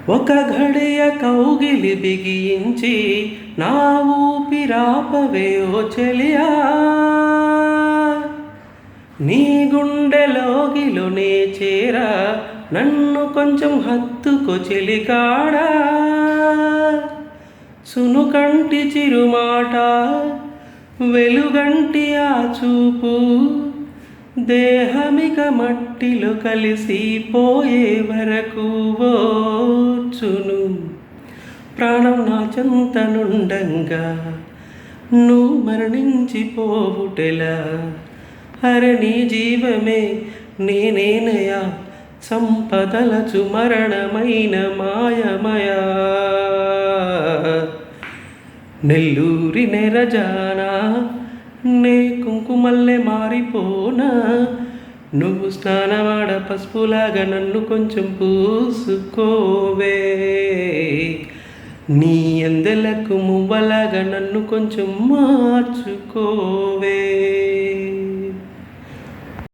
ఒక ఘడియ కౌగిలి బిగించి నా ఊపిరాపవే ఓ చెలియా, నీ గుండెలోగిలోనే చేరా, నన్ను కొంచెం హత్తుకో చెలికాడా. సునుకంటి చిరుమాట, వెలుగంటి ఆ చూపు, దేహమిక మట్టిలో కలిసిపోయే వరకు ఓర్చును. ప్రాణం నా చెంతనుండంగా నువ్వు మరణించిపోవుటెలా. అరే నీ జీవమే నేనేనయా, సంపదలచు మరణమైన మాయమయా. నెల్లూరి నెరజానా, నే కుంకుమల్లె మారిపోనా, నువ్వు స్నానమాడ పసుపులాగా నన్ను కొంచెం పూసుకోవే. నీ అందెలకు మువ్వలాగా నన్ను కొంచెం మార్చుకోవే.